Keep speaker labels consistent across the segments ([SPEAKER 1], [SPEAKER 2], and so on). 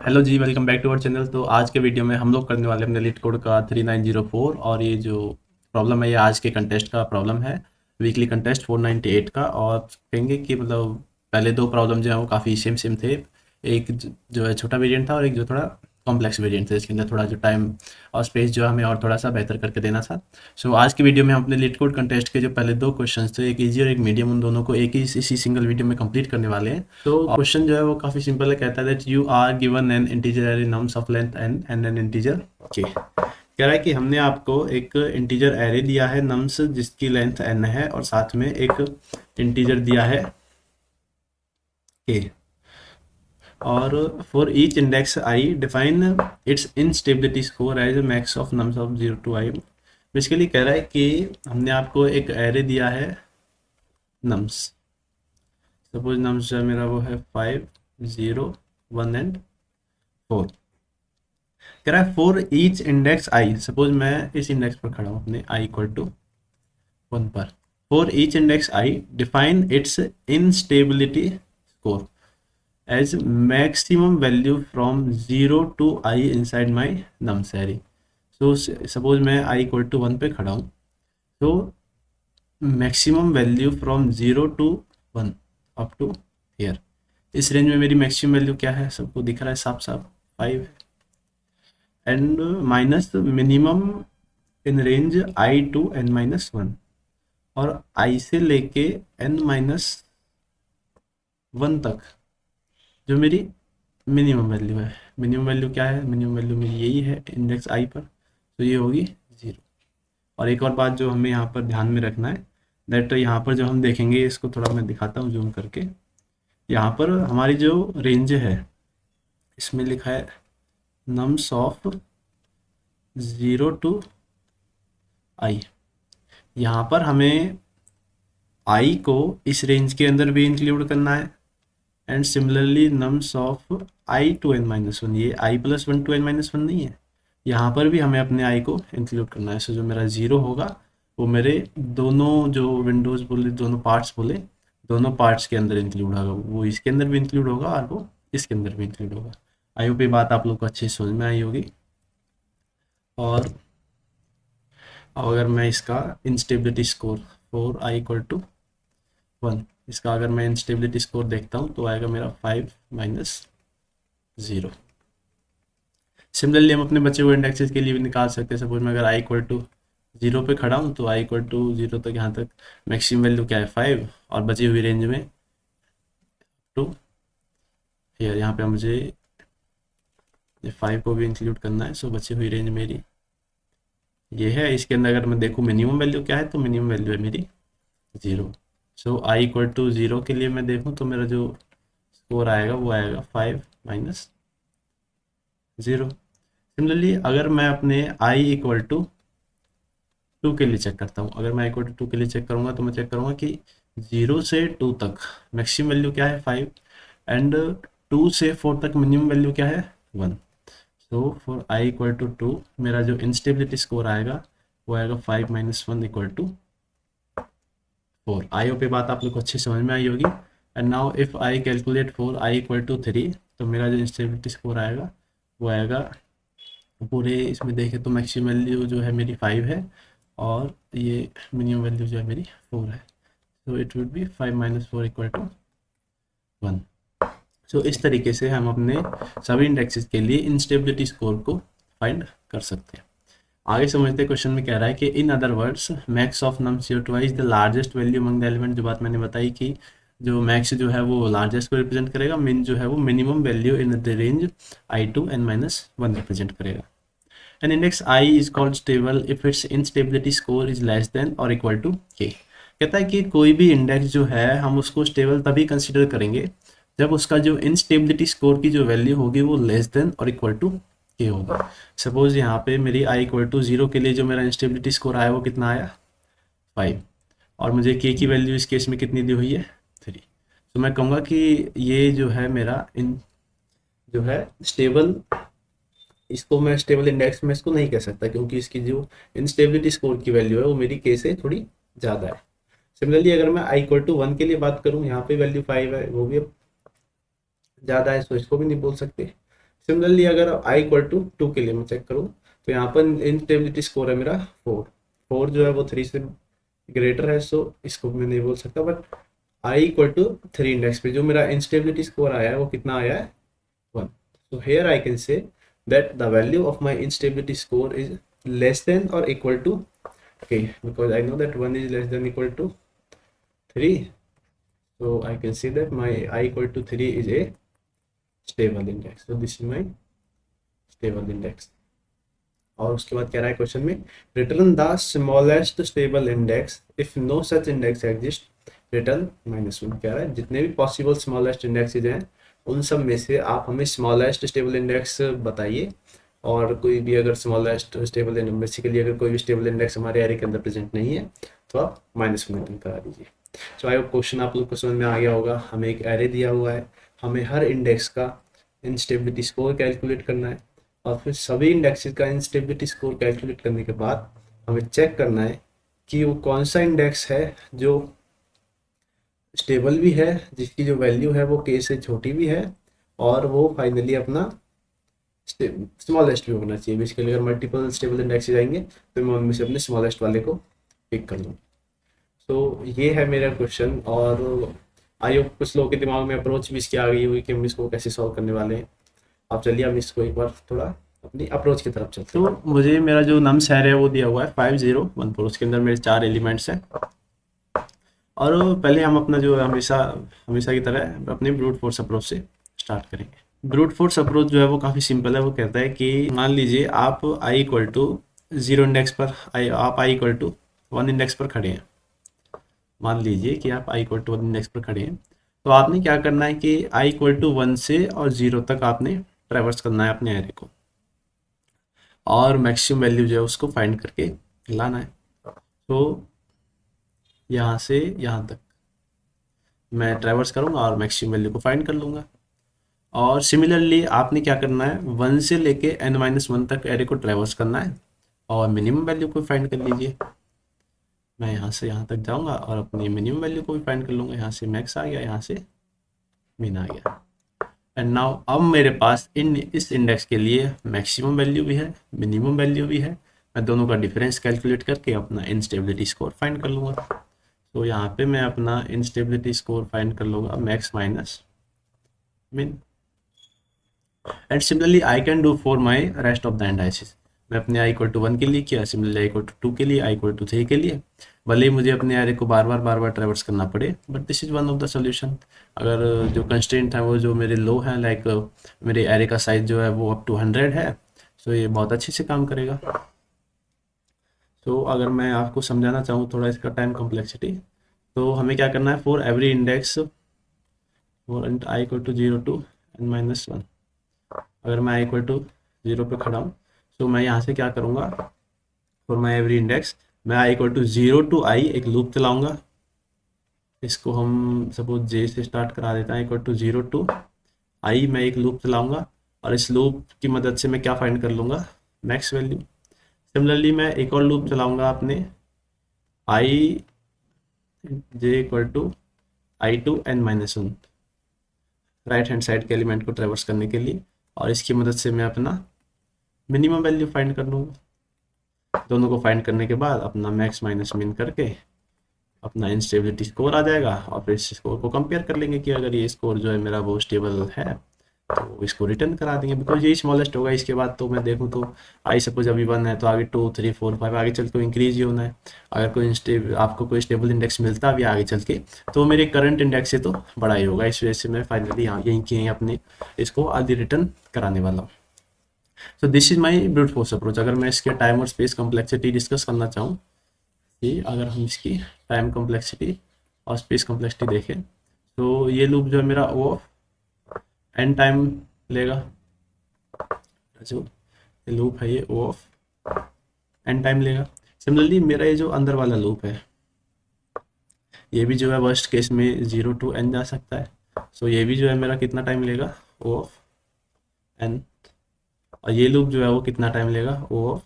[SPEAKER 1] Hello जी, welcome back to our channel. तो आज के वीडियो में हम लोग करने वाले अपने लीड कोड का 3904। और ये जो प्रॉब्लम है ये आज के कंटेस्ट का प्रॉब्लम है, वीकली कंटेस्ट 498 का। और कहेंगे कि मतलब पहले दो प्रॉब्लम जो है वो काफ़ी सेम सेम थे। एक जो है छोटा वेरिएंट था और एक जो थोड़ा कॉम्प्लेक्स वेरिएंट था। इसके अंदर थोड़ा जो टाइम और स्पेस जो है हमें और थोड़ा सा बेहतर करके देना था। सो आज की वीडियो में हम अपने लीड कोड कंटेस्ट के जो पहले दो क्वेश्चंस थे, एक इजी और एक मीडियम, उन दोनों को एक ही इसी सिंगल वीडियो में कंप्लीट करने वाले हैं। तो क्वेश्चन जो है वो काफ़ी सिंपल है। कहता है that you are given an integer array nums of length and an integer k. कह रहा है कि हमने आपको एक इंटीजर एरे दिया है नम्स जिसकी लेंथ n है और साथ में एक इंटीजर दिया है k। और for each index i define its instability score as max of nums of 0 to i। Basically कह रहा है कि हमने आपको एक एरे दिया है नम्स। सपोज नम्स जो है मेरा वो है 5, 0, 1 एंड 4। कह रहा है for each index I, suppose मैं इस इंडेक्स पर खड़ा हूँ अपने i इक्वल टू 1 पर। For each index i define its instability score as maximum value from 0 to i inside my nums array. So suppose मैं i इक्वल टू 1 पे खड़ा हूँ, तो maximum value from 0 to 1 up to here, इस range में मेरी maximum value क्या है, सबको दिख रहा है साफ साफ, 5 है। And minus minimum in range i to n minus 1, और i से लेके n माइनस 1 तक जो मेरी मिनिमम वैल्यू है। मिनिमम वैल्यू क्या है, मिनिमम वैल्यू मेरी यही है इंडेक्स i पर, तो ये होगी 0। और एक और बात जो हमें यहाँ पर ध्यान में रखना है, दैट यहाँ पर जो हम देखेंगे, इसको थोड़ा मैं दिखाता हूँ जूम करके। यहाँ पर हमारी जो रेंज है इसमें लिखा है नम्स ऑफ 0 to i। यहाँ पर हमें i को इस रेंज के अंदर भी इंक्लूड करना है, and similarly nums of i to n minus 1। ये i plus 1 to n minus 1 नहीं है, यहाँ पर भी हमें अपने i को इंक्लूड करना है। सो जो मेरा 0 होगा वो मेरे दोनों जो विंडोज़ बोले, दोनों पार्ट्स बोले, दोनों पार्ट्स के अंदर इंक्लूड होगा। वो इसके अंदर भी इंक्लूड होगा और वो इसके अंदर भी इंक्लूड होगा। आई होप ये बात आप लोग को अच्छे से समझ में आई होगी। और अगर मैं इसका instability score for i equal to 1, इसका अगर मैं इंस्टेबिलिटी स्कोर देखता हूँ तो आएगा मेरा 5 माइनस 0। सिमिलरली हम अपने बचे हुए इंडेक्सेस के लिए भी निकाल सकते हैं। सपोज मैं अगर i इक्वल टू 0 पे खड़ा हूँ तो i इक्वल टू 0 तक, यहाँ तक मैक्सिमम वैल्यू क्या है 5, और बची हुई रेंज में टू हियर, यहाँ पे मुझे 5 को भी इंक्लूड करना है। सो बची हुई रेंज मेरी ये है। इसके अंदर अगर मैं देखूँ मिनिमम वैल्यू क्या है, तो मिनिमम वैल्यू है मेरी 0। सो i इक्वल टू 0 के लिए मैं देखूँ तो मेरा जो स्कोर आएगा वो आएगा 5 माइनस 0। सिमिलरली अगर मैं अपने i इक्वल टू 2 के लिए चेक करता हूँ, अगर मैं इक्वल टू 2 के लिए चेक करूँगा तो मैं चेक करूँगा कि 0 से 2 तक मैक्सिमम वैल्यू क्या है 5, एंड 2 से 4 तक मिनिमम वैल्यू क्या है 1। So for i equal to 2 मेरा जो इंस्टेबिलिटी स्कोर आएगा वो आएगा 5 minus 1 equal to 4। I hope ये बात आप लोग को अच्छी समझ में आई होगी। And now if I calculate for i equal to 3, तो मेरा जो इंस्टेबिलिटी स्कोर आएगा वो आएगा पूरे इसमें देखें तो मैक्सिमम वैल्यू जो है मेरी 5 है और ये मिनिमम वैल्यू जो है मेरी 4 है। तो it would be 5 minus 4 equal to 1। So इस तरीके से हम अपने सभी इंडेक्सेस के लिए इंस्टेबिलिटी स्कोर को फाइंड कर सकते हैं। आगे समझते हैं। क्वेश्चन में कह रहा है कि in other words max of num CO2 is the largest value among the element. जो बात मैंने बताई कि जो मैक्स जो है वो लार्जेस्ट को रिप्रेजेंट करेगा, मिन जो है वो minimum value in the range i to n minus 1 represent करेगा। An index i is called stable if its instability score is less than और इक्वल टू k। कहता है कि कोई भी इंडेक्स जो है हम उसको स्टेबल तभी कंसिडर करेंगे जब उसका जो इंस्टेबिलिटी स्कोर की जो वैल्यू होगी वो लेस देन और इक्वल टू के होगा। सपोज यहाँ पे मेरी i इक्वल टू 0 के लिए जो मेरा इंस्टेबिलिटी स्कोर आया वो कितना आया 5, और मुझे k की वैल्यू इस केस में कितनी दी हुई है 3। तो मैं कहूँगा कि ये जो है मेरा इन जो है स्टेबल, इसको मैं स्टेबल इंडेक्स में इसको नहीं कह सकता क्योंकि इसकी जो इंस्टेबिलिटी स्कोर की वैल्यू है वो मेरी k से थोड़ी ज़्यादा है। सिमिलरली अगर मैं i इक्वल टू 1 के लिए बात करूँ, यहाँ पे वैल्यू 5 है, वो भी ज़्यादा है, सो इसको भी नहीं बोल सकते। सिमिलरली अगर आई इक्वल टू 2 के लिए मैं चेक करूँ तो यहाँ पर इंस्टेबिलिटी स्कोर है मेरा 4। 4 जो है वो 3 से ग्रेटर है, सो इसको मैं नहीं बोल सकता। But I equal to 3 index पे जो मेरा इंस्टेबिलिटी स्कोर आया है वो कितना आया है, 1। So here I can say that the value of my instability score is less than or equal to, okay, because I know that 1 is less than equal to 3, so I can say that my I equal to 3 is a stable index. So this is my stable index. और उसके बाद कह रहा है question में, return the smallest stable index if no such index exist, return -1। कह रहा है जितने भी पॉसिबल स्मॉलेस्ट इंडेक्सेज हैं उन सब में से आप हमें स्मॉलेस्ट स्टेबल इंडेक्स बताइए, और कोई भी अगर स्मॉलेस्ट स्टेबल बेसिकली अगर कोई भी स्टेबल इंडेक्स हमारे एरे के अंदर प्रेजेंट नहीं है तो आप -1 रिटर्न करा दीजिए। सो आई होप क्वेश्चन आप लोग को समझ में आ गया होगा। हमें एक एरे दिया हुआ है, हमें हर इंडेक्स का इंस्टेबिलिटी स्कोर कैलकुलेट करना है, और फिर सभी इंडेक्सेस का इंस्टेबिलिटी स्कोर कैलकुलेट करने के बाद हमें चेक करना है कि वो कौन सा इंडेक्स है जो स्टेबल भी है, जिसकी जो वैल्यू है वो के से छोटी भी है, और वो फाइनली अपना स्मॉलेस्ट भी होना चाहिए। बेसिकली अगर मल्टीपल स्टेबल इंडेक्सेस आएंगे तो मैं उनमें से अपने स्मॉलेस्ट वाले को पिक कर लूँ। तो ये है मेरा क्वेश्चन, और आई होप कुछ लोगों के दिमाग में अप्रोच भी इसकी आ गई हुई कि हम इसको कैसे सॉल्व करने वाले हैं। आप चलिए हम इसको एक बार थोड़ा अपनी अप्रोच की तरफ चलते हैं। तो मुझे मेरा जो नम्स है वो दिया हुआ है 5014, उसके अंदर मेरे 4 एलिमेंट्स हैं, और पहले हम अपना जो हमेशा की तरह अपनी ब्रूट फोर्स अप्रोच से स्टार्ट करेंगे। ब्रूट फोर्स अप्रोच जो है वो काफ़ी सिंपल है। वो कहता है कि मान लीजिए आप आई इक्वल टू 0 इंडेक्स पर आप आई इक्वल टू 1 इंडेक्स पर खड़े हैं। मान लीजिए कि आप आई इक्वल टू 1 इंडेक्स पर खड़े हैं, तो आपने क्या करना है कि आई इक्वल टू 1 से और 0 तक आपने ट्रैवर्स करना है अपने एरे को, और मैक्सिमम वैल्यू जो है उसको फाइंड करके लाना है। तो यहाँ से यहाँ तक मैं ट्रैवर्स करूँगा और मैक्सिमम वैल्यू को फाइंड कर लूँगा। और सिमिलरली आपने क्या करना है, 1 से लेके n-1 तक एरे को ट्रैवर्स करना है और मिनिमम वैल्यू को फाइंड कर लीजिए। मैं यहाँ से यहाँ तक जाऊँगा और अपनी मिनिमम वैल्यू को भी फाइंड कर लूँगा। यहाँ से मैक्स आ गया, यहाँ से मिन आ गया। एंड नाउ अब मेरे पास इस इंडेक्स के लिए मैक्सिमम वैल्यू भी है, मिनिमम वैल्यू भी है। मैं दोनों का डिफरेंस कैलकुलेट करके अपना इंस्टेबिलिटी स्कोर फाइंड कर लूँगा। तो यहाँ पे मैं अपना इंस्टेबिलिटी स्कोर फाइंड कर लूँगा मैक्स माइनस मिन। And similarly I can do for my rest of the indices. मैं अपने आई इक्वल टू 1 के लिए किया, सिमिलरली आई इक्वल टू 2 के लिए, आई इक्वल टू 3 के लिए। भले ही मुझे अपने एरे को बार बार ट्रैवर्स करना पड़े, but this is one of the solution. अगर जो कंस्ट्रेंट है वो जो मेरे लो हैं, लाइक मेरे एरे का साइज जो है वो अप टू 100 है, तो ये बहुत अच्छे से काम करेगा। तो अगर मैं आपको समझाना चाहूँ थोड़ा इसका टाइम कॉम्प्लेक्सिटी, तो हमें क्या करना है, for every index for I equal to 0 to n-1, अगर मैं आई इक्वल टू 0 पे खड़ा हूँ तो मैं यहाँ से क्या करूँगा, फॉर माई एवरी इंडेक्स मैं आई इक्वल टू 0 to i एक लूप चलाऊँगा। इसको हम सपोज जे से स्टार्ट करा देते हैं। इक्वल टू 0 to i मैं एक लूप चलाऊँगा, और इस लूप की मदद से मैं क्या फाइंड कर लूँगा, मैक्स वैल्यू। सिमिलरली मैं एक और लूप चलाऊँगा अपने i j equal to I to n-1 right hand side के एलिमेंट को ट्रेवर्स करने के लिए, और इसकी मदद से मैं अपना मिनिमम वैल्यू फाइंड कर लूँगा। दोनों को फाइंड करने के बाद अपना मैक्स माइनस मिन करके अपना इंस्टेबिलिटी स्कोर आ जाएगा, और फिर इस स्कोर को कंपेयर कर लेंगे कि अगर ये स्कोर जो है मेरा वो स्टेबल है तो इसको रिटर्न करा देंगे, बिकॉज यही स्मॉलेस्ट होगा। इसके बाद तो मैं देखूँ तो आई सपोज अभी 1 है, तो आगे 2 3 4 5 आगे चल के इंक्रीज ही होना है। अगर कोई आपको कोई स्टेबल इंडेक्स मिलता भी आगे चल के, तो मेरे करंट इंडेक्स से तो बड़ा ही होगा। इस वजह से मैं फाइनली यहाँ यहीं के यहीं अपने इसको आगे रिटर्न कराने वाला हूँ। So this is my brute force approach. अगर मैं इसके टाइम और स्पेस कॉम्प्लेक्सिटी डिस्कस करना चाहूँ कि अगर हम इसकी टाइम कॉम्प्लेक्सिटी और स्पेस कॉम्प्लेक्सिटी देखें, तो ये लूप जो है मेरा वो एन टाइम लेगा। जो लूप है ये ओ ऑफ एन टाइम लेगा। सिमिलरली मेरा ये जो अंदर वाला लूप है ये भी जो है वर्स्ट केस में 0 to n जा सकता है। सो ये भी जो है मेरा कितना टाइम लेगा, ओ ऑफ एन। और ये लूप जो है वो कितना टाइम लेगा, ओ ऑफ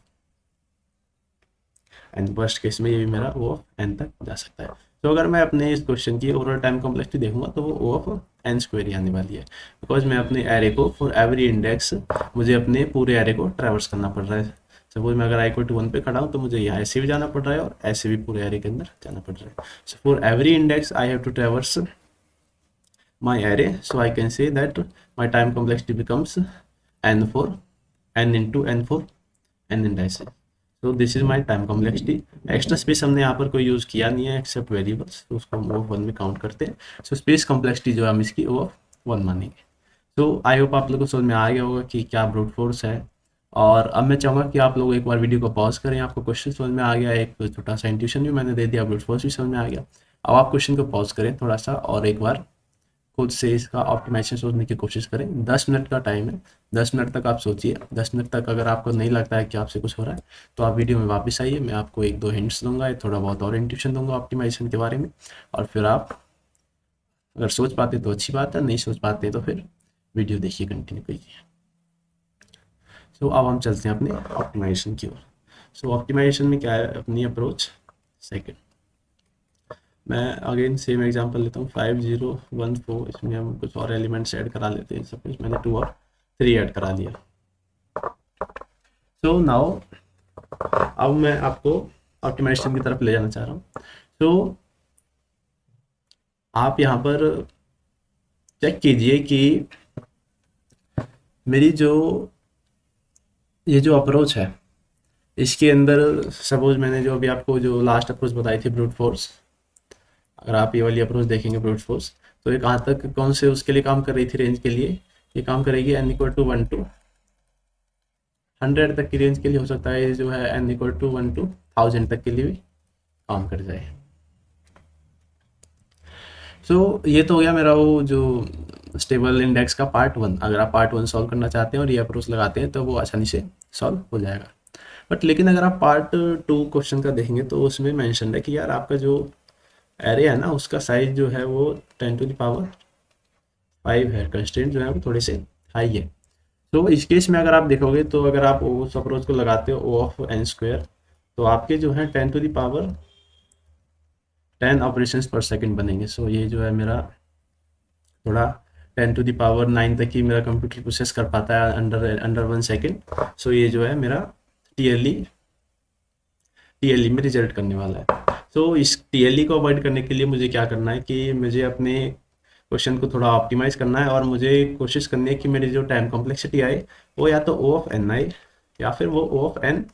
[SPEAKER 1] एन। वर्स्ट केस में ये भी मेरा ओ ऑफ एन तक जा सकता है। तो अगर मैं अपने इस क्वेश्चन की ओवरऑल टाइम कॉम्प्लेक्सिटी देखूंगा तो वो ओ ऑफ एन स्क्वायर ही आने वाली है, बिकॉज मैं अपने एरे को फॉर एवरी इंडेक्स मुझे अपने पूरे एरे को ट्रैवर्स करना पड़ रहा है। सपोज मैं अगर आई इक्वल टू 1 पे खड़ा हूँ तो मुझे यहाँ ऐसे भी जाना पड़ रहा है और ऐसे भी पूरे एरे के अंदर जाना पड़ रहा है। So for every index I have to traverse my array, so I can say that my time complexity becomes n for n into n for n indices. So this is my time complexity. Extra space हमने यहाँ पर कोई use किया नहीं है accept variables, तो उसको हम O1 में काउंट करते हैं। सो स्पेस कॉम्प्लेक्सिटी जो है हम इसकी O1 मानेंगे। तो आई होप आप लोगों को समझ में आ गया होगा कि क्या ब्रूट फोर्स है। और अब मैं चाहूँगा कि आप लोग एक बार वीडियो को पॉज करें, आपको क्वेश्चन समझ में आ गया, एक छोटा सा इंट्यूशन भी मैंने दे दिया, ब्रूट फोर्स भी समझ में आ गया। अब आप क्वेश्चन को पॉज करें थोड़ा सा और एक बार खुद से इसका ऑप्टिमाइजेशन सोचने की कोशिश करें। 10 मिनट का टाइम है, 10 मिनट तक आप सोचिए। 10 मिनट तक अगर आपको नहीं लगता है कि आपसे कुछ हो रहा है तो आप वीडियो में वापस आइए, मैं आपको एक दो हिंट्स दूंगा, थोड़ा बहुत और इंट्यूशन दूंगा ऑप्टिमाइजेशन के बारे में, और फिर आप अगर सोच पाते तो अच्छी बात है, नहीं सोच पाते तो फिर वीडियो देखिए, कंटिन्यू कीजिए। सो अब हम चलते हैं अपने ऑप्टिमाइजेशन की ओर। सो ऑप्टिमाइजेशन में क्या है अपनी अप्रोच। सेकेंड, मैं अगेन सेम एग्जांपल लेता हूँ 5014, इसमें हम कुछ और एलिमेंट्स ऐड करा लेते हैं। सपोज मैंने 2 और 3 ऐड करा दिया। सो नाउ अब मैं आपको ऑप्टिमाइजेशन की तरफ ले जाना चाह रहा हूँ। तो आप यहाँ पर चेक कीजिए कि मेरी जो ये जो अप्रोच है इसके अंदर, सपोज मैंने जो अभी आपको जो लास्ट अप्रोच बताई थी ब्रूट फोर्स, अगर आप ये वाली अप्रोच देखेंगे ब्रूट फोर्स, तो ये कहाँ तक कौन से उसके लिए काम कर रही थी रेंज के लिए, ये काम करेगी n इक्वल टू 1 टू 100 तक की रेंज के लिए। हो सकता है ये जो है n इक्वल टू 1 टू 1000 तक के लिए भी काम कर जाए। सो ये तो हो गया मेरा वो जो स्टेबल इंडेक्स का पार्ट 1। अगर आप पार्ट 1 सॉल्व करना चाहते हैं और ये अप्रोच लगाते हैं तो वो आसानी से सॉल्व हो जाएगा। बट लेकिन अगर आप पार्ट 2 क्वेश्चन का देखेंगे तो उसमें मेंशन है कि यार आपका जो एरे है ना उसका साइज जो है वो 10 टू द पावर 5 है, कंस्ट्रेंट जो है वो थोड़े से हाई है। तो इस केस में अगर आप देखोगे तो अगर आप उस अप्रोच को लगाते हो ओ ऑफ एन स्क्वायर, तो आपके जो है 10 टू द पावर 10 ऑपरेशंस पर सेकंड बनेंगे। सो ये जो है मेरा थोड़ा 10 टू द पावर 9 तक ही मेरा कंप्यूटर प्रोसेस कर पाता है अंडर 1 सेकेंड। सो ये जो है मेरा टीएलई में रिजल्ट करने वाला है। तो इस टीएलई को अवॉइड करने के लिए मुझे क्या करना है कि मुझे अपने क्वेश्चन को थोड़ा ऑप्टिमाइज करना है और मुझे कोशिश करनी है कि मेरी जो टाइम कॉम्प्लेक्सिटी आए वो या तो ओ ऑफ एन आए या फिर वो ओ ऑफ एन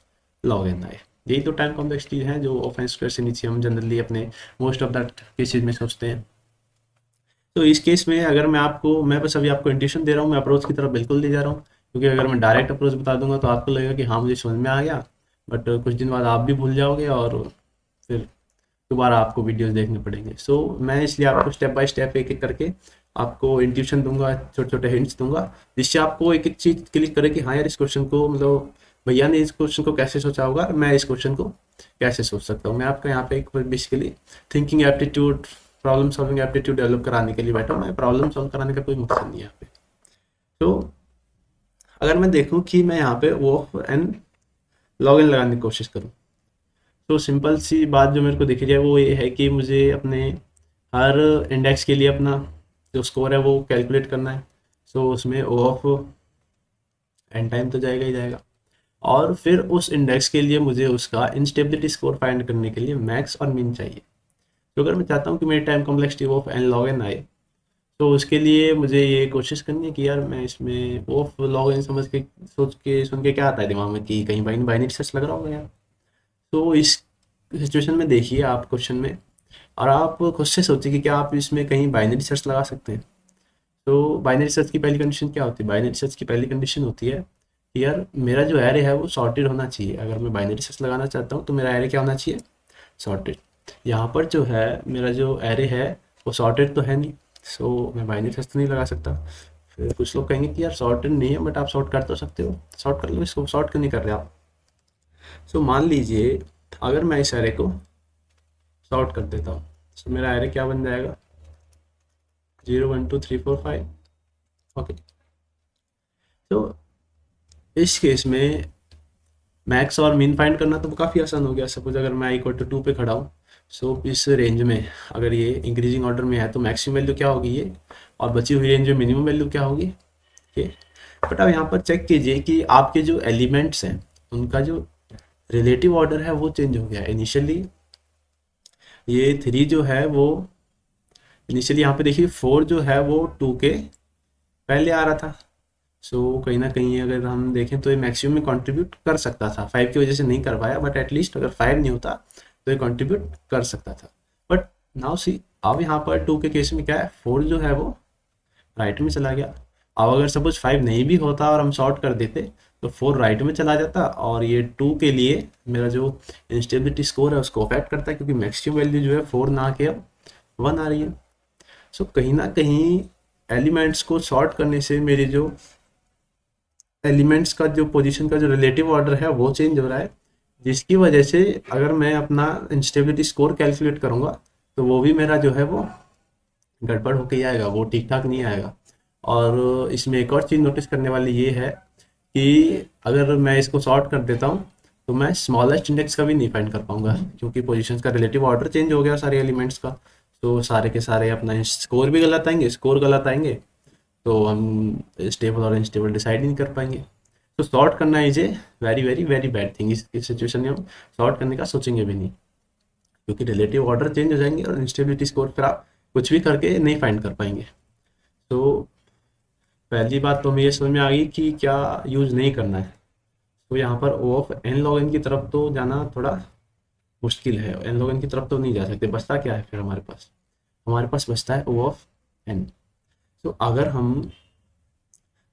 [SPEAKER 1] लॉग एन आए। यही तो टाइम कॉम्प्लेक्सिटी है जो ऑफ एन स्क्वायर से नीचे हम जनरली अपने मोस्ट ऑफ दैट केसेज में सोचते हैं। तो इस केस में अगर मैं बस अभी आपको इंट्यूशन दे रहा हूँ, मैं अप्रोच की तरफ बिल्कुल नहीं जा रहा हूँ, क्योंकि अगर मैं डायरेक्ट अप्रोच बता दूंगा तो आपको लगेगा कि हाँ मुझे समझ में आ गया, बट कुछ दिन बाद आप भी भूल जाओगे और फिर दोबारा आपको वीडियोस देखने पड़ेंगे। सो मैं इसलिए आपको स्टेप बाय स्टेप एक एक करके आपको इंट्यूशन दूंगा, छोटे छोटे हिंट्स दूंगा, जिससे आपको एक एक चीज़ क्लिक करे कि हाँ यार इस क्वेश्चन को मतलब भैया ने इस क्वेश्चन को कैसे सोचा होगा, मैं इस क्वेश्चन को कैसे सोच सकता हूँ। मैं आपका यहाँ पे एक basically thinking aptitude, problem solving aptitude develop कराने के लिए बैठा हूँ। मैं प्रॉब्लम सॉल्व कराने का कोई मकसद नहीं है यहाँ पे। तो अगर मैं देखूँ कि मैं यहाँ पे वो एन लॉग इन लगाने की कोशिश करूँ, तो सिंपल सी बात जो मेरे को दिखी जाए वो ये है कि मुझे अपने हर इंडेक्स के लिए अपना जो स्कोर है वो कैलकुलेट करना है। सो उसमें ओ ऑफ एन टाइम तो जाएगा ही जाएगा, और फिर उस इंडेक्स के लिए मुझे उसका इंस्टेबिलिटी स्कोर फाइंड करने के लिए मैक्स और मिन चाहिए। तो अगर मैं चाहता हूँ कि मेरी time complexity of n log n आए, तो उसके लिए मुझे ये कोशिश करनी है कि यार मैं इसमें ऑफ लॉग इन समझ के सोच के सुन के क्या आता है दिमाग में कि कहीं बाइनरी सर्च लग रहा होगा यार। तो इस सिचुएशन में देखिए आप क्वेश्चन में, और आप खुद से सोचिए कि क्या आप इसमें कहीं बाइनरी सर्च लगा सकते हैं। तो बाइनरी सर्च की पहली कंडीशन क्या होती है? बाइनरी सर्च की पहली कंडीशन होती है कि यार मेरा जो एरे है वो सॉर्टेड होना चाहिए। अगर मैं बाइनरी सर्च लगाना चाहता हूँ तो मेरा एरे क्या होना चाहिए? सॉर्टेड। यहाँ पर जो है मेरा जो एरे है वो सॉर्टेड तो है नहीं, सो मैं बाइनरी सर्च तो नहीं लगा सकता। फिर कुछ लोग कहेंगे कि यार सॉर्टेड नहीं है बट आप सॉर्ट कर तो सकते हो, सॉर्ट कर लो इसको। सॉर्ट क्यों नहीं कर रहे आप? सो मान लीजिए अगर मैं इस एरे को सॉर्ट कर देता हूँ, सो मेरा एरे क्या बन जाएगा? 0 1 2 3 4 5। ओके, तो इस केस में मैक्स और मिन फाइंड करना तो काफ़ी आसान हो गया। सपोज अगर मैं इक्वल टू 2 पे खड़ा हूँ सो इस रेंज में अगर ये इंक्रीजिंग ऑर्डर में है तो मैक्सिमम वैल्यू क्या होगी ये, और बची हुई रेंज में मिनिमम वैल्यू क्या होगी ये। बट अब यहाँ पर चेक कीजिए कि आपके जो एलिमेंट्स हैं उनका जो रिलेटिव ऑर्डर है वो चेंज हो गया। इनिशियली ये 3 जो है वो, इनिशियली यहाँ पे देखिए 4 जो है वो 2 के पहले आ रहा था। सो कहीं ना कहीं अगर हम देखें तो ये मैक्सिमम में कंट्रीब्यूट कर सकता था, 5 की वजह से नहीं कर पाया, बट एटलीस्ट अगर 5 नहीं होता तो ये कंट्रीब्यूट कर सकता था। बट नाउ सी, अब यहाँ पर 2 के केस में क्या है, 4 जो है वो राइट में चला गया। अब अगर सपोज 5 नहीं भी होता और हम शॉर्ट कर देते तो 4 राइट में चला जाता, और ये 2 के लिए मेरा जो इंस्टेबिलिटी स्कोर है उसको अफेक्ट करता है, क्योंकि मैक्सिमम वैल्यू जो है 4 ना के अब 1 आ रही है। सो कहीं ना कहीं एलिमेंट्स को सॉर्ट करने से मेरे जो एलिमेंट्स का जो पोजीशन का जो रिलेटिव ऑर्डर है वो चेंज हो रहा है, जिसकी वजह से अगर मैं अपना इंस्टेबिलिटी स्कोर कैलकुलेट करूँगा तो वो भी मेरा जो है वो गड़बड़ होके ही आएगा, वो ठीक ठाक नहीं आएगा। और इसमें एक और चीज़ नोटिस करने वाली ये है कि अगर मैं इसको सॉर्ट कर देता हूँ तो मैं स्मॉलेस्ट इंडेक्स का भी नहीं फाइंड कर पाऊंगा, क्योंकि पोजीशंस का रिलेटिव ऑर्डर चेंज हो गया सारे एलिमेंट्स का। तो सारे के सारे अपना स्कोर भी गलत आएंगे, स्कोर गलत आएंगे तो हम स्टेबल और अनस्टेबल डिसाइड नहीं कर पाएंगे। तो सॉर्ट करना is a very very very bad thing. इस सिचुएशन में हम सॉर्ट करने का सोचेंगे भी नहीं, क्योंकि रिलेटिव ऑर्डर चेंज हो जाएंगे और इंस्टेबिलिटी स्कोर फिर आप कुछ भी करके नहीं फाइंड कर पाएंगे। तो पहली बात तो हमें ये समझ में आ गई कि क्या यूज़ नहीं करना है। तो यहाँ पर ओ ऑफ एन लॉग एन की तरफ तो जाना थोड़ा मुश्किल है, एन लॉग एन की तरफ तो नहीं जा सकते। बचता क्या है फिर हमारे पास बचता है ओ ऑफ एन। तो अगर हम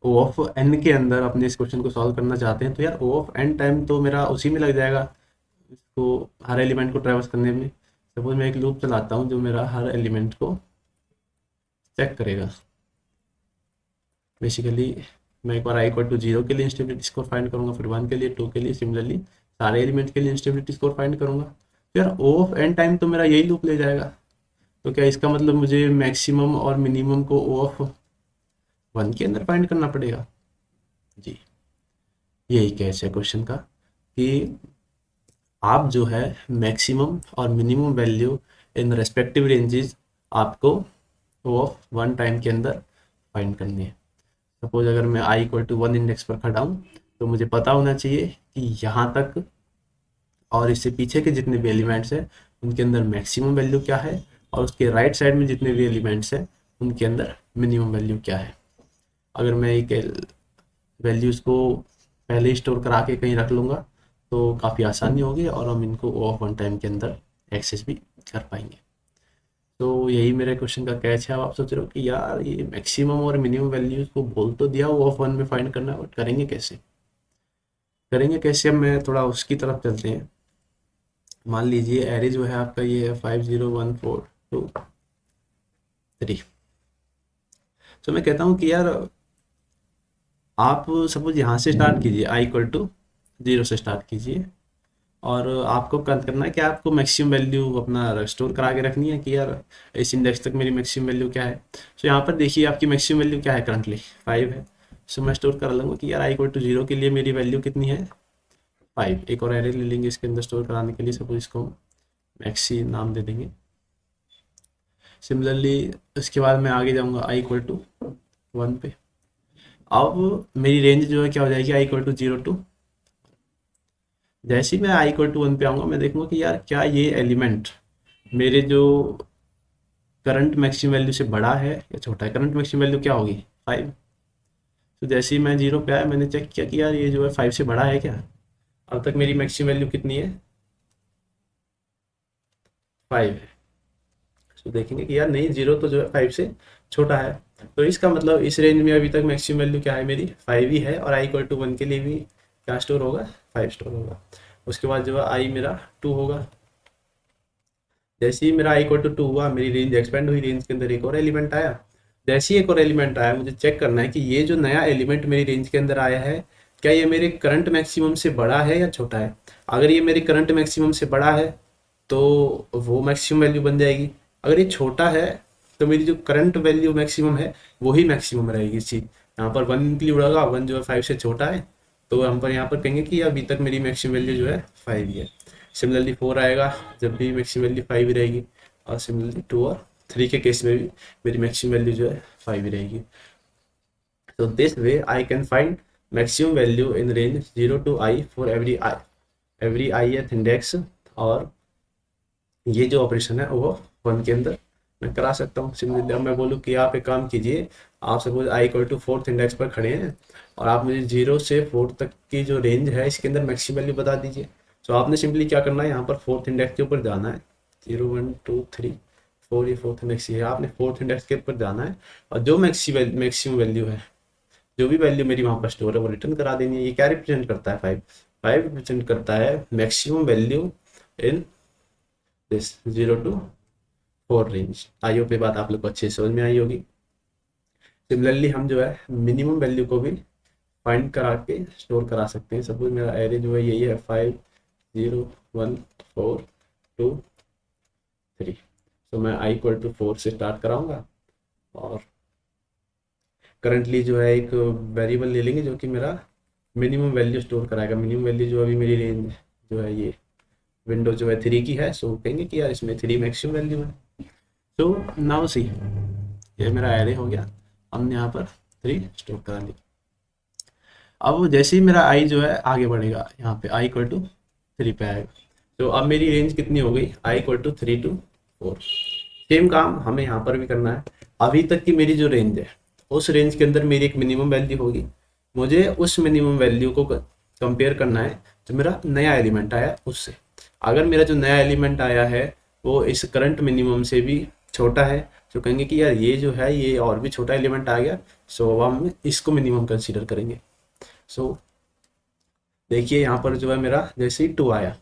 [SPEAKER 1] ओ ऑफ एन के अंदर अपने इस क्वेश्चन को सॉल्व करना चाहते हैं तो यार ओ ऑफ एन टाइम तो मेरा उसी में लग जाएगा, इसको हर एलिमेंट को ट्रैवर्स करने में। सपोज मैं एक लूप चलाता हूँ जो मेरा हर एलिमेंट को चेक करेगा। बेसिकली मैं एक बार आई इक्वल टू 0 के लिए इंस्टेबिलिटी स्कोर फाइंड करूंगा, फिर 1 के लिए, 2 के लिए, सिमिलरली सारे एलिमेंट के लिए इंस्टेबिलिटी स्कोर फाइंड करूंगा। तो यार ओ ऑफ एन टाइम तो मेरा यही लूप ले जाएगा। तो क्या इसका मतलब मुझे मैक्सिमम और मिनिमम को ओ ऑफ 1 के अंदर फाइंड करना पड़ेगा? जी, यही कैच है क्वेश्चन का कि आप जो है मैक्सिमम और minimum value in respective ranges आपको ओ ऑफ 1 टाइम के अंदर फाइंड करनी है। सपोज अगर मैं आई इक्वल टू 1 इंडेक्स पर खड़ा हूँ तो मुझे पता होना चाहिए कि यहाँ तक और इससे पीछे के जितने भी एलिमेंट्स हैं उनके अंदर मैक्सिमम वैल्यू क्या है, और उसके राइट साइड में जितने भी एलिमेंट्स हैं उनके अंदर मिनिमम वैल्यू क्या है। अगर मैं एक वैल्यूज़ को पहले ही स्टोर करा के कहीं रख लूँगा तो काफ़ी आसानी होगी और हम इनको ओ ऑफ 1 टाइम के अंदर एक्सेस भी कर पाएंगे। तो यही मेरे क्वेश्चन का कैच है। अब आप सोच रहे हो कि यार ये मैक्सिमम और मिनिमम वैल्यूज को बोल तो दिया ओ ऑफ 1 में फाइंड करना है, बट करेंगे कैसे? अब मैं थोड़ा उसकी तरफ चलते हैं। मान लीजिए एरे जो है आपका ये है 5 0 1 4 2 3। तो मैं कहता हूँ कि यार आप सपोज यहाँ से स्टार्ट कीजिए, आई इक्वल टू 0 से स्टार्ट कीजिए, और आपको करना है कि आपको मैक्सिमम वैल्यू अपना स्टोर करा के रखनी है कि यार इस इंडेक्स तक मेरी मैक्सिमम वैल्यू क्या है। सो यहाँ पर देखिए आपकी मैक्सिमम वैल्यू क्या है, करंटली 5 है। सो मैं स्टोर कर लूँगा कि यार आई इक्वल टू 0 के लिए मेरी वैल्यू कितनी है, 5। एक और एरे ले लेंगे इसके अंदर स्टोर कराने के लिए, सपोज इसको मैक्सी नाम दे देंगे। सिमिलरली इसके बाद मैं आगे जाऊँगा आई इक्वल टू 1 पे। अब मेरी रेंज जो है क्या हो जाएगी, आई इक्वल टू 0 टू, जैसे ही मैं आई इक्वल टू 1 पे आऊँगा मैं देखूँगा कि यार क्या ये एलिमेंट मेरे जो करंट मैक्सिमम वैल्यू से बड़ा है या छोटा है। करंट मैक्सिमम वैल्यू क्या होगी, 5। तो जैसे ही मैं 0 पे आया मैंने चेक किया कि यार ये जो है 5 से बड़ा है क्या। अब तक मेरी मैक्सिमम वैल्यू कितनी है, 5 है। तो देखेंगे कि यार नहीं, 0 तो जो है 5 से छोटा है। तो इसका मतलब इस रेंज में अभी तक मैक्सिमम वैल्यू क्या है, मेरी 5 ही है, और आई इक्वल टू 1 के लिए भी क्या स्टोर होगा, 5 स्टोर होगा। उसके बाद जो है आई मेरा 2 होगा। जैसे ही मेरा आई इक्वल टू 2 हुआ मेरी रेंज एक्सपेंड हुई, रेंज के अंदर एक और एलिमेंट आया। जैसे ही एक और एलिमेंट आया मुझे चेक करना है कि ये जो नया एलिमेंट मेरी रेंज के अंदर आया है क्या ये मेरे करंट मैक्सिमम से बड़ा है या छोटा है। अगर ये मेरे करंट मैक्सिमम से बड़ा है तो वो मैक्सिमम वैल्यू बन जाएगी। अगर ये छोटा है तो मेरी जो करंट वैल्यू मैक्सिमम है वही मैक्सिमम रहेगी। इसी यहाँ पर 1 इंक्लूड होगा, 1 जो है 5 से छोटा है, तो हम पर यहाँ पर कहेंगे कि अभी तक मेरी मैक्सिमम वैल्यू जो है 5 ही है। सिमिलरली 4 आएगा जब भी मैक्सिमम वैल्यू 5 ही रहेगी, और सिमिलरली 2 और 3 के केस में भी मेरी मैक्सिमम वैल्यू जो है 5 ही रहेगी। So this way I can find maximum value in range 0 to I for every ith index, और ये जो ऑपरेशन है वो 1 के अंदर मैं करा सकता हूँ। सिमिलरली अब मैं बोलूँ कि आप एक काम कीजिए, आप suppose I equal to 4th index पर खड़े हैं और आप मुझे 0 से 4 तक की जो रेंज है इसके अंदर मैक्सिमम वैल्यू बता दीजिए। तो आपने सिंपली क्या करना है, यहाँ पर 4th इंडेक्स के ऊपर जाना है, 0 1 2 3 4, ये 4th इंडेक्स है, आपने 4th इंडेक्स के ऊपर जाना है और जो मैक्सिमम वैल्यू है, जो भी वैल्यू मेरी वहाँ पर स्टोर है वो रिटर्न करा देनी है। ये क्या रिप्रेजेंट करता है, 5 रिप्रेजेंट करता है maximum value in this 0 to 4 range. I hope ये बात आप लोग को अच्छे से समझ में आई होगी। सिमिलरली हम जो है मिनिमम वैल्यू को भी फाइंड करा के स्टोर करा सकते हैं। सपोज मेरा एरे जो है यही है 5 0 1 4 2 3। तो मैं I इक्वल टू 4 से स्टार्ट कराऊंगा और करंटली जो है एक वेरिएबल ले लेंगे जो कि मेरा मिनिमम वैल्यू स्टोर कराएगा। मिनिमम वैल्यू जो अभी मेरी रेंज जो है ये विंडो जो है 3 की है, सो कहेंगे कि यार इसमें 3 मैक्सिमम वैल्यू है। तो नाउ सी, ये मेरा एरे हो गया, हमने यहाँ पर 3 स्टोर करा लिया। अब जैसे ही मेरा आई जो है आगे बढ़ेगा, यहाँ पे आई इक्वल टू 3 पे आएगा, तो अब मेरी रेंज कितनी हो गई, आई इक्वल टू 3 to 4। सेम काम हमें यहाँ पर भी करना है। अभी तक की मेरी जो रेंज है उस रेंज के अंदर मेरी एक मिनिमम वैल्यू होगी, मुझे उस मिनिमम वैल्यू को कंपेयर करना है जो मेरा नया एलिमेंट आया उससे। अगर मेरा जो नया एलिमेंट आया है वो इस करंट मिनिमम से भी छोटा है, तो कहेंगे कि यार ये जो है ये और भी छोटा एलिमेंट आ गया, सो अब हम इसको मिनिमम कंसीडर करेंगे। सो देखिए यहाँ पर जो है मेरा जैसे ही 2 आया,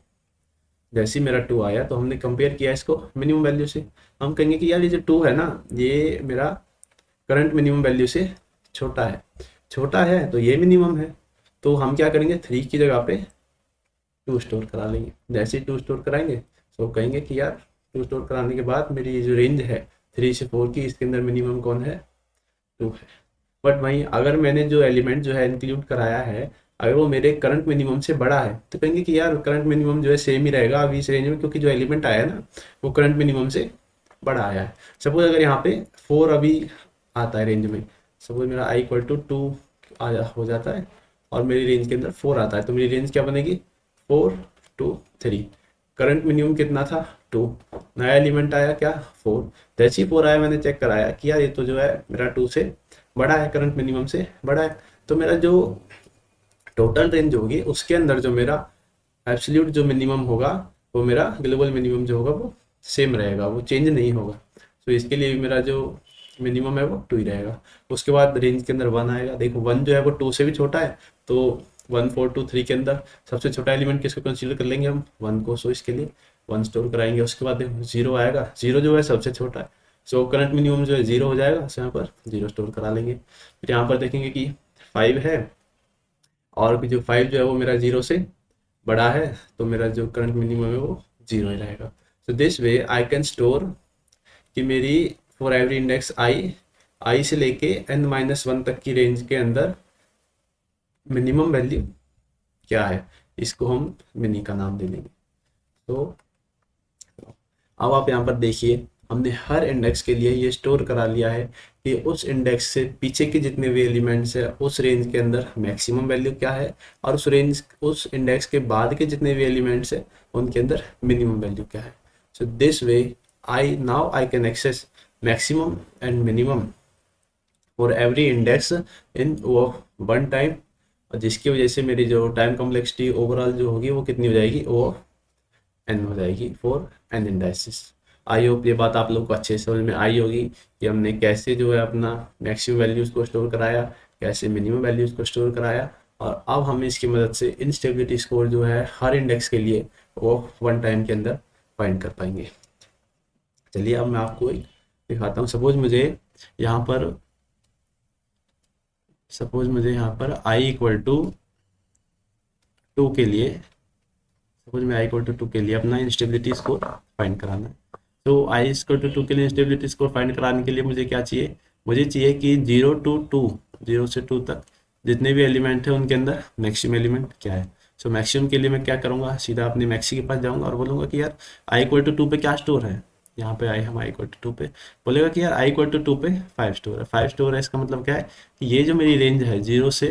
[SPEAKER 1] जैसे ही मेरा 2 आया तो हमने कंपेयर किया इसको मिनिमम वैल्यू से। हम कहेंगे कि यार ये जो 2 है ना, ये मेरा करंट मिनिमम वैल्यू से छोटा है तो ये मिनिमम है। तो हम क्या करेंगे, 3 की जगह पे 2 स्टोर करा लेंगे। जैसे ही 2 स्टोर कराएंगे तो कहेंगे कि यार 2 स्टोर कराने के बाद मेरी जो रेंज है 3 से 4 की, इसके अंदर मिनिमम कौन है, 2 है। बट वहीं अगर मैंने जो एलिमेंट जो है इंक्लूड कराया है, अगर वो मेरे करंट मिनिमम से बड़ा है तो कहेंगे कि यार करंट मिनिमम जो है सेम ही रहेगा अभी इस रेंज में, क्योंकि जो एलिमेंट आया है ना वो करंट मिनिमम से बड़ा आया है। सपोज अगर यहाँ पे 4 अभी आता है रेंज में, सपोज मेरा आई इक्वल टू 2 हो जाता है और मेरी रेंज के अंदर 4 आता है, तो मेरी रेंज क्या बनेगी, 4 2 3। करंट मिनिमम कितना था, 2, नया एलिमेंट आया क्या, 4। जैसे ही 4 आया मैंने चेक कराया कि यार ये तो जो है मेरा 2 से बड़ा है, करंट मिनिमम से बड़ा है, तो मेरा जो टोटल रेंज होगी उसके अंदर जो मेरा एब्सोल्यूट जो मिनिमम होगा वो मेरा ग्लोबल मिनिमम जो होगा वो सेम रहेगा, वो चेंज नहीं होगा। तो इसके लिए भी मेरा जो मिनिमम है वो 2 ही रहेगा। उसके बाद रेंज के अंदर 1 आएगा, देखो 1 जो है वो 2 से भी छोटा है, तो 1 4 2 3 के अंदर सबसे छोटा एलिमेंट किसको कंसीडर कर लेंगे हम, 1 को। सो इसके लिए 1 स्टोर कराएंगे। उसके बाद देखो 0 आएगा, 0 जो है सबसे छोटा है, सो करंट मिनिमम जो है 0 हो जाएगा, सो यहाँ पर 0 स्टोर करा लेंगे। फिर यहाँ पर देखेंगे कि 5 है और जो 5 जो है वो मेरा 0 से बड़ा है, तो मेरा जो करंट मिनिमम है वो 0 ही रहेगा। सो this way I can store कि मेरी फॉर एवरी इंडेक्स आई से लेके n-1 तक की रेंज के अंदर मिनिमम वैल्यू क्या है, इसको हम मिनी का नाम दे देंगे। तो अब आप यहाँ पर देखिए हमने हर इंडेक्स के लिए ये स्टोर करा लिया है कि उस इंडेक्स से पीछे के जितने भी एलिमेंट्स है उस रेंज के अंदर मैक्सिमम वैल्यू क्या है, और उस इंडेक्स के बाद के जितने भी एलिमेंट्स है उनके अंदर मिनिमम वैल्यू क्या है। So this way I can access maximum and minimum for every index in one time, जिसकी वजह से मेरी जो टाइम कॉम्प्लेक्सिटी ओवरऑल जो होगी वो कितनी हो जाएगी, वो n हो जाएगी for n indexes. I hope ये बात आप लोग को अच्छे से समझ में आई होगी कि हमने कैसे जो है अपना मैक्सिमम वैल्यूज को स्टोर कराया, कैसे मिनिमम वैल्यूज को स्टोर कराया, और अब हम इसकी मदद से इंस्टेबिलिटी स्कोर जो है हर इंडेक्स के लिए वो 1 टाइम के अंदर फाइंड कर पाएंगे। चलिए अब मैं आपको एक दिखाता हूँ। सपोज मुझे यहाँ पर आई इक्वल टू 2 के लिए, सपोज मैं आई इक्वल टू 2 के लिए अपना इंस्टेबिलिटी स्कोर फाइंड कराना है। तो आई इक्वल टू 2 के लिए इंस्टेबिलिटी स्कोर फाइंड कराने के लिए मुझे क्या चाहिए, मुझे चाहिए कि 0 to 2, 0 से 2 तक जितने भी एलिमेंट है उनके अंदर मैक्सिमम एलिमेंट क्या है। सो मैक्सिमम के लिए मैं क्या करूँगा, सीधा अपनी मैक्सी के पास जाऊँगा और बोलूँगा कि यार आई इक्वल टू 2 पे क्या स्टोर है। यहाँ पे आई हम आई इक्वल टू 2 पे बोलेगा कि यार आई इक्वल टू 2 पे 5 स्टोर है। 5 स्टोर है, इसका मतलब क्या है कि ये जो मेरी रेंज है 0 से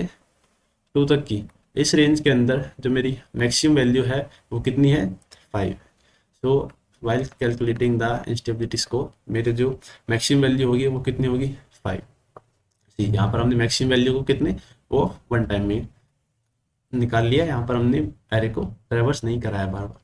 [SPEAKER 1] 2 तक की, इस रेंज के अंदर जो मेरी मैक्सिमम वैल्यू है वो कितनी है, 5। So while calculating the instability score, मेरे जो मैक्सिमम वैल्यू होगी वो कितनी होगी, 5। यहाँ पर हमने मैक्सिमम वैल्यू को कितने, वो वन टाइम में निकाल लिया। यहाँ पर हमने एरे को रिवर्स नहीं कराया बार बार।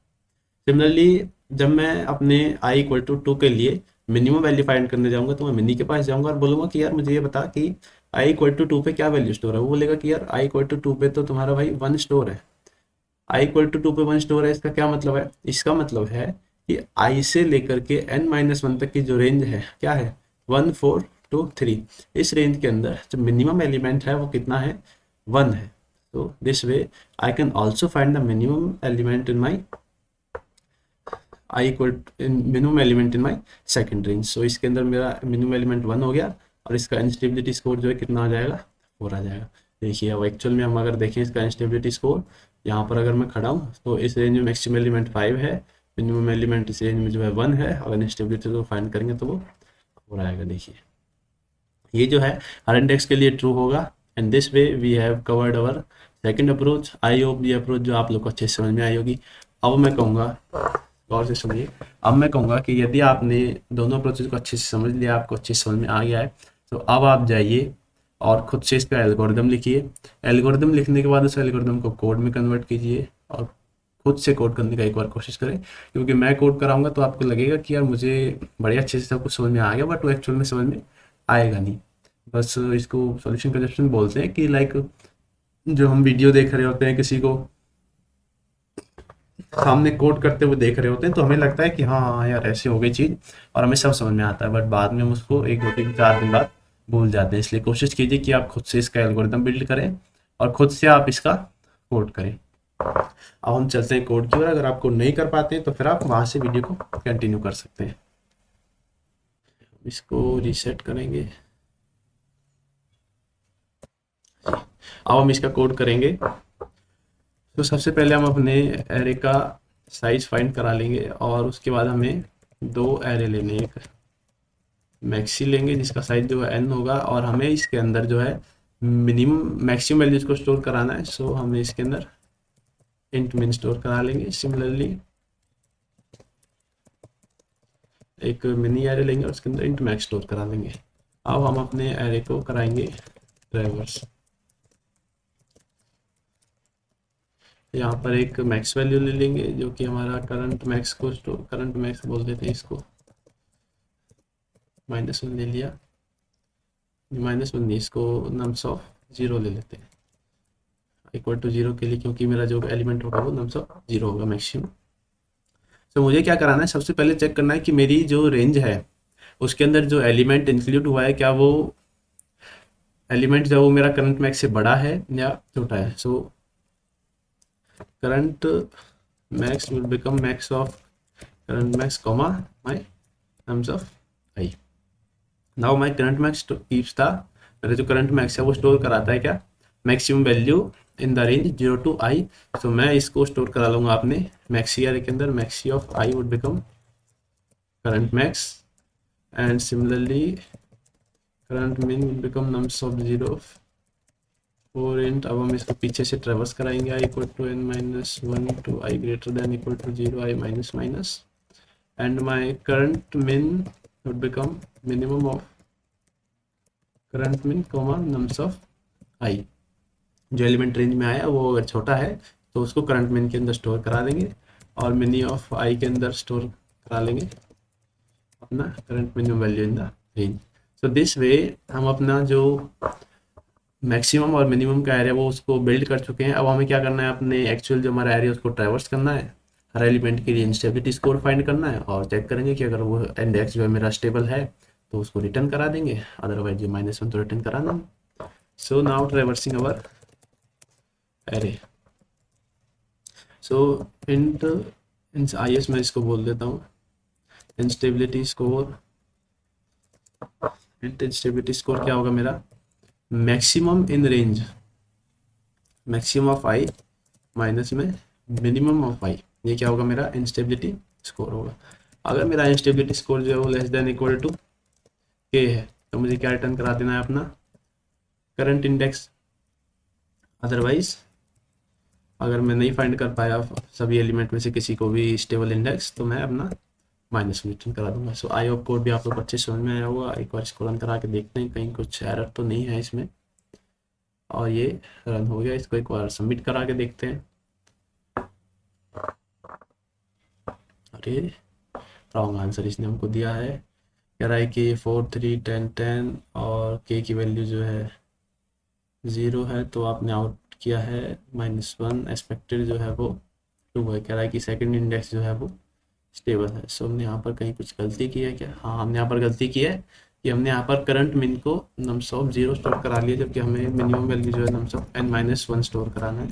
[SPEAKER 1] सिमिलरली जब मैं अपने आई इक्वल टू 2 के लिए मिनिमम वैल्यू फाइंड करने जाऊंगा तो मैं मिनी के पास जाऊंगा और बोलूंगा कि यार मुझे ये बता कि आई इक्वल टू 2 पे क्या वैल्यू स्टोर है। वो बोलेगा कि यार आई इक्वल टू 2 पे तो तुम्हारा भाई 1 स्टोर है। आई इक्वल टू 2 पे 1 स्टोर है, इसका क्या मतलब है, इसका मतलब है कि आई से लेकर के n-1 तक की जो रेंज है क्या है, 1 4 2 3। इस रेंज के अंदर जो मिनिमम एलिमेंट है वो कितना है, 1 है। तो this way I can also find the minimum element in my i equal minimum element in my second range. So इसके अंदर मेरा मिनिमम एलिमेंट 1 हो गया और इसका इंस्टेबिलिटी स्कोर जो है कितना आ जाएगा, 4 आ जाएगा। देखिए अब एक्चुअल में हम अगर देखें इसका इंस्टेबिलिटी स्कोर, यहाँ पर अगर मैं खड़ा हूँ तो इस रेंज में मैक्सिमम एलिमेंट 5 है, मिनिमम एलिमेंट इस रेंज में जो है 1 है। अगर इंस्टेबिलिटी को फाइंड करेंगे तो वो 4 आएगा। देखिए ये जो है हर इंडेक्स के लिए ट्रू होगा। And this way we have covered our second approach. I hope ये अप्रोच जो आप लोग को अच्छे से समझ में आई होगी। अब मैं कहूँगा, गौर से सुनिए, अब मैं कहूँगा कि यदि आपने दोनों अप्रोचेज को अच्छे से समझ लिया, आपको अच्छे से समझ में आ गया है, तो अब आप जाइए और खुद से इसका एल्गोरिदम लिखिए। एल्गोरिदम लिखने के बाद उस एल्गोरिदम को कोड में कन्वर्ट कीजिए और खुद से कोड करने का एक बार कोशिश करें। क्योंकि मैं कोड कराऊंगा तो आपको लगेगा कि यार मुझे बड़े अच्छे से सब कुछ समझ में आ गया, बट वो एक्चुअल में समझ में आएगा नहीं। बस इसको सॉल्यूशन कंजप्शन बोलते हैं कि लाइक जो हम वीडियो देख रहे होते हैं, किसी को सामने कोड करते हुए देख रहे होते हैं तो हमें लगता है कि हाँ हाँ यार ऐसे हो गई चीज़ और हमें सब समझ में आता है, बट बाद में हम उसको 1 2 3 4 दिन बाद भूल जाते हैं। इसलिए कोशिश कीजिए कि आप खुद से इसका एल्गोरिदम बिल्ड करें और खुद से आप इसका कोड करें। अब हम चलते हैं कोड की ओर। अगर आपको नहीं कर पाते हैं तो फिर आप वहाँ से वीडियो को कंटिन्यू कर सकते हैं। इसको रीसेट करेंगे। अब हम इसका कोड करेंगे। तो सबसे पहले हम अपने एरे का साइज फाइंड करा लेंगे और उसके बाद हमें 2 एरे लेने, एक मैक्सी लेंगे जिसका साइज जो है n होगा और हमें इसके अंदर जो है मिनिमम मैक्सिमम वैल्यूज को स्टोर कराना है। सो हमें इसके अंदर इंट मिन स्टोर करा लेंगे। सिमिलरली एक मिनी एरे लेंगे और उसके अंदर इंट मैक्स स्टोर करा लेंगे। अब हम अपने एरे को कराएंगे ट्रैवर्स। यहाँ पर एक मैक्स वैल्यू ले लेंगे जो कि हमारा करंट मैक्स को स्टोर, करंट मैक्स बोल देते हैं इसको, -1 ले लिया, -1 नहीं, इसको नम्स ऑफ 0 ले लेते हैं इक्वल टू 0 के लिए, क्योंकि मेरा जो एलिमेंट होगा वो नम्स ऑफ 0 होगा मैक्सिमम। तो मुझे क्या कराना है, सबसे पहले चेक करना है कि मेरी जो रेंज है उसके अंदर जो एलिमेंट इंक्लूड हुआ है क्या वो एलिमेंट जो वो मेरा करंट मैक्स से बड़ा है या छोटा है। So current max will become max of current max comma my nums of I. Now my current max keeps the, मेरा जो करंट मैक्स है वो स्टोर कराता है क्या, maximum value in the range 0 to i। तो मैं इसको स्टोर करा लूँगा अपने मैक्सी एरे के अंदर। Maxi of i would become current max and similarly current min would become nums of 0 4 int। अब हम इसको पीछे से ट्रेवर्स कराएंगे i equal to n-1 to i greater than equal to 0 i minus minus and my current min would become minimum of current min comma nums of i. जो element range में आया वो अगर छोटा है तो उसको करंट मिन के अंदर स्टोर करा देंगे और मिनी ऑफ आई के अंदर स्टोर करा लेंगे अपना current minimum value in the range. So this वे हम अपना जो मैक्सिमम और मिनिमम का एरिया वो उसको बिल्ड कर चुके हैं। अब हमें क्या करना है, अपने एक्चुअल जो हमारा एरिया उसको ट्रैवर्स करना है, हर एलिमेंट के लिए इंस्टेबिलिटी स्कोर फाइंड करना है और चेक करेंगे कि अगर वो इंडेक्स जो है मेरा स्टेबल है तो उसको रिटर्न करा देंगे, अदरवाइज जो -1 तो रिटर्न करा देंगे। So now traversing our array. So int IS मैं इसको बोल देता हूँ इंस्टेबिलिटी स्कोर। इंस्टेबिलिटी स्कोर क्या होगा, मेरा maximum in range, maximum of i minus में मिनिमम ऑफ y, ये क्या होगा मेरा इंस्टेबिलिटी स्कोर होगा। अगर मेरा इंस्टेबिलिटी स्कोर जो है वो less than equal to k है तो मुझे क्या रिटर्न करा देना है अपना करंट इंडेक्स। अदरवाइज अगर मैं नहीं फाइंड कर पाया सभी एलिमेंट में से किसी को भी स्टेबल इंडेक्स तो मैं अपना माइनस रिटर्न करा दूंगा। सो आई होप कोड भी आप लोग अच्छे समझ में आया होगा। एक बार इसको रन करा के देखते हैं कहीं कुछ एरर तो नहीं है इसमें। और ये रन हो गया, इसको एक बार सबमिट करा के देखते हैं। अरे रॉन्ग आंसर इसने हमको दिया है, कह रहा है कि 4 3 10 10 और k की वैल्यू जो है 0 है, तो आपने आउट किया है -1, एक्सपेक्टेड जो है वो 2 है। कह रहा है कि सेकंड इंडेक्स जो है वो स्टेबल है। सो हमने यहाँ पर कहीं कुछ गलती की है क्या? हाँ, हमने यहाँ पर गलती की है कि हमने यहाँ पर करंट मिन को नम्स ऑफ 0 स्टोर करा लिया, जबकि हमें मिनिमम वैल्यू जो है नम्स ऑफ n-1 स्टोर कराना है।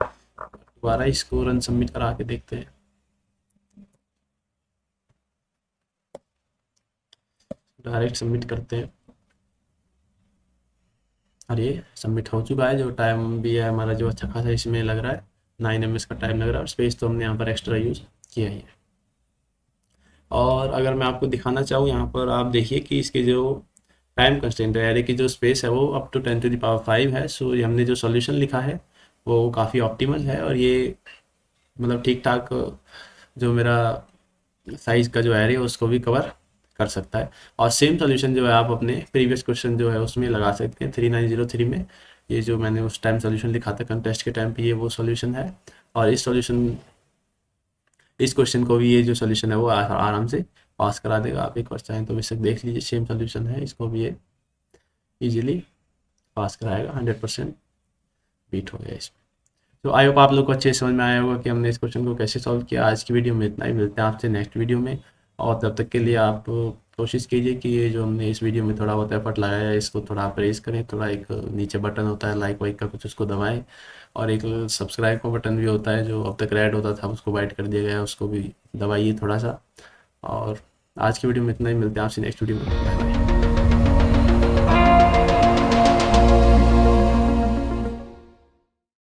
[SPEAKER 1] दोबारा इसको रन सबमिट करा के देखते हैं। डायरेक्ट सबमिट करते हैं। अरे सबमिट हो चुका है, जो टाइम भी है हमारा जो अच्छा खासा इसमें लग रहा है 9 ms का टाइम लग रहा है, और स्पेस तो हमने यहाँ पर एक्स्ट्रा यूज़ किया ही है। और अगर मैं आपको दिखाना चाहूँ यहाँ पर आप देखिए कि इसके जो टाइम कंस्टेंट है, एरे की जो स्पेस है वो अप टू 10⁵ है। सो ये हमने जो सॉल्यूशन लिखा है वो काफ़ी ऑप्टिमल है, और ये मतलब ठीक ठाक जो मेरा साइज़ का जो एरे है उसको भी कवर कर सकता है। और सेम सॉल्यूशन जो है आप अपने प्रीवियस क्वेश्चन जो है उसमें लगा सकते हैं 3903 में। ये जो मैंने उस टाइम सॉल्यूशन लिखा था कंटेस्ट के टाइम पे, ये वो सॉल्यूशन है। और इस क्वेश्चन को भी ये जो सॉल्यूशन है वो आराम से पास करा देगा। आप एक बार चाहें तो बेशक देख लीजिए, सेम सॉल्यूशन है, इसको भी ये इजीली पास कराएगा। 100% बीट हो गया इसमें। तो आई होप आप लोग को अच्छे समझ में आया होगा कि हमने इस क्वेश्चन को कैसे सॉल्व किया। आज की वीडियो में इतना ही, मिलते हैं आपसे नेक्स्ट वीडियो में। और तब तक के लिए आप कोशिश कीजिए कि ये जो हमने इस वीडियो में थोड़ा बहुत एफर्ट लगाया है इसको थोड़ा प्रेस करें, थोड़ा एक नीचे बटन होता है लाइक वाइक का कुछ, उसको दबाएं, और एक सब्सक्राइब का बटन भी होता है जो अब तक रेड होता था उसको वाइट कर दिया गया है, उसको भी दबाइए थोड़ा सा। और आज की वीडियो में इतना ही, मिलते हैं आपसे नेक्स्ट वीडियो में। Bye bye.